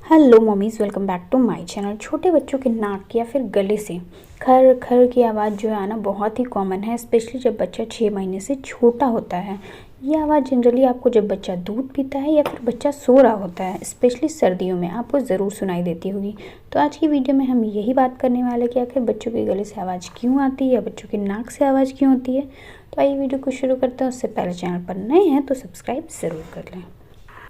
Hello mummies, welcome back to my channel. छोटे बच्चों के नाक या फिर गले से खर खर की आवाज़ जो है आना बहुत ही कॉमन है, स्पेशली जब बच्चा 6 महीने से छोटा होता है। ये आवाज़ जनरली आपको जब बच्चा दूध पीता है या फिर बच्चा सो रहा होता है, स्पेशली सर्दियों में आपको ज़रूर सुनाई देती होगी। तो आज की वीडियो में हम यही बात करने वाले हैं कि आखिर बच्चों के गले से आवाज़ क्यों आती है या बच्चों के नाक से आवाज़ क्यों होती है। तो आइए वीडियो को शुरू करते हैं। उससे पहले चैनल पर नए हैं तो सब्सक्राइब ज़रूर कर लें।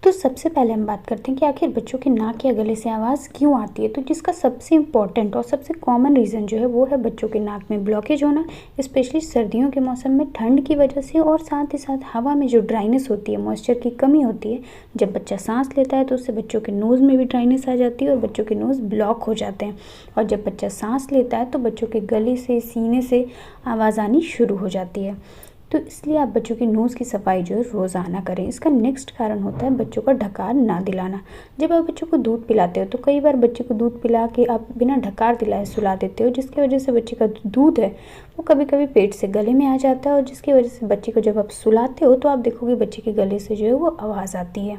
तो सबसे पहले हम बात करते हैं कि आखिर बच्चों के नाक या गले से आवाज़ क्यों आती है। तो जिसका सबसे इम्पॉर्टेंट और सबसे कॉमन रीज़न जो है वो है बच्चों के नाक में ब्लॉकेज होना, स्पेशली सर्दियों के मौसम में ठंड की वजह से, और साथ ही साथ हवा में जो ड्राइनेस होती है, मॉइस्चर की कमी होती है। जब बच्चा सांस लेता है तो उससे बच्चों के नोज़ में भी ड्राइनेस आ जाती है और बच्चों के नोज़ ब्लॉक हो जाते हैं। और जब बच्चा सांस लेता है तो बच्चों के गले से, सीने से आवाज़ आनी शुरू हो जाती है। तो इसलिए आप बच्चों की नोज़ की सफाई जो है रोज़ाना करें। इसका नेक्स्ट कारण होता है बच्चों का ढकार ना दिलाना। जब आप बच्चों को दूध पिलाते हो तो कई बार बच्चे को दूध पिला के आप बिना ढकार दिलाए सुला देते हो, जिसकी वजह से बच्चे का दूध है वो कभी कभी पेट से गले में आ जाता है, और जिसकी वजह से बच्चे को जब आप सुलाते हो तो आप देखोगे बच्चे के गले से जो है वो आवाज़ आती है।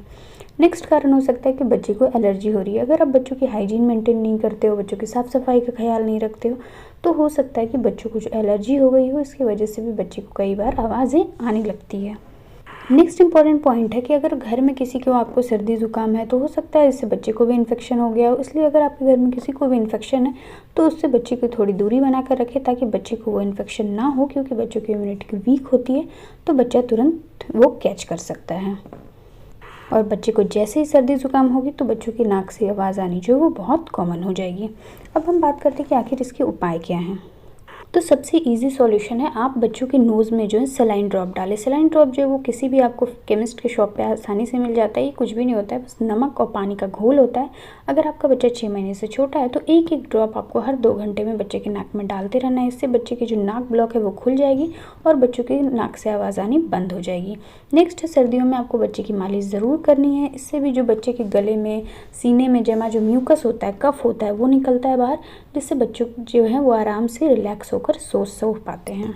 नेक्स्ट कारण हो सकता है कि बच्चे को एलर्जी हो रही है। अगर आप बच्चों की हाइजीन मेंटेन नहीं करते हो, बच्चों की साफ़ सफाई का ख्याल नहीं रखते हो, तो हो सकता है कि बच्चों को जो एलर्जी हो गई हो, इसकी वजह से भी बच्चे को कई बार आवाज़ें आने लगती है। नेक्स्ट इंपॉर्टेंट पॉइंट है कि अगर घर में किसी को आपको सर्दी ज़ुकाम है तो हो सकता है इससे बच्चे को भी इन्फेक्शन हो गया हो। इसलिए अगर आपके घर में किसी को भी इन्फेक्शन है तो उससे बच्चे की थोड़ी दूरी बना कर रखें, ताकि बच्चे को वो इन्फेक्शन ना हो, क्योंकि बच्चों की इम्यूनिटी वीक होती है तो बच्चा तुरंत वो कैच कर सकता है। और बच्चे को जैसे ही सर्दी ज़ुकाम होगी तो बच्चों की नाक से आवाज़ आनी जो है वो बहुत कॉमन हो जाएगी। अब हम बात करते हैं कि आखिर इसके उपाय क्या हैं। तो सबसे इजी सॉल्यूशन है, आप बच्चों के नोज़ में जो है सलाइन ड्रॉप डालें। सलाइन ड्रॉप जो है वो किसी भी आपको केमिस्ट के शॉप पे आसानी से मिल जाता है। ये कुछ भी नहीं होता है, बस नमक और पानी का घोल होता है। अगर आपका बच्चा 6 महीने से छोटा है तो एक एक ड्रॉप आपको हर 2 घंटे में बच्चे के नाक में डालते रहना है। इससे बच्चे की जो नाक ब्लॉक है वो खुल जाएगी और बच्चों की नाक से आवाज़ आनी बंद हो जाएगी। नेक्स्ट है, सर्दियों में आपको बच्चे की मालिश ज़रूर करनी है। इससे भी जो बच्चे के गले में, सीने में जमा जो म्यूकस होता है, कफ होता है, वो निकलता है बाहर, जिससे बच्चों जो है वो आराम से रिलैक्स होकर सो पाते हैं।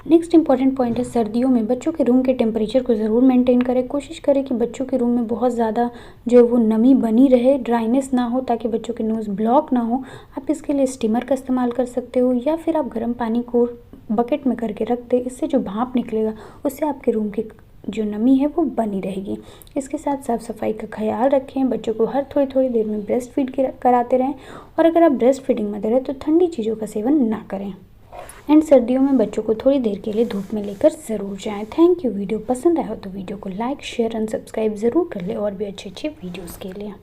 नेक्स्ट इंपॉर्टेंट पॉइंट है, सर्दियों में बच्चों के रूम के टेम्परेचर को ज़रूर मेंटेन करें। कोशिश करें कि बच्चों के रूम में बहुत ज़्यादा जो है वो नमी बनी रहे, ड्राइनेस ना हो, ताकि बच्चों के नोज़ ब्लॉक ना हो। आप इसके लिए स्टीमर का इस्तेमाल कर सकते हो, या फिर आप गर्म पानी को बकेट में करके रख दें। इससे जो भाप निकलेगा उससे आपके रूम की जो नमी है वो बनी रहेगी। इसके साथ साफ़ सफाई का ख्याल रखें। बच्चों को हर थोड़ी थोड़ी देर में ब्रेस्ट फीड कराते रहें, और अगर आप ब्रेस्ट फीडिंग मदर है तो ठंडी चीज़ों का सेवन ना करें। एंड सर्दियों में बच्चों को थोड़ी देर के लिए धूप में लेकर ज़रूर जाएं। Thank you. वीडियो पसंद आया हो तो वीडियो को लाइक, शेयर एंड सब्सक्राइब ज़रूर कर ले, और भी अच्छे अच्छे वीडियोज़ के लिए।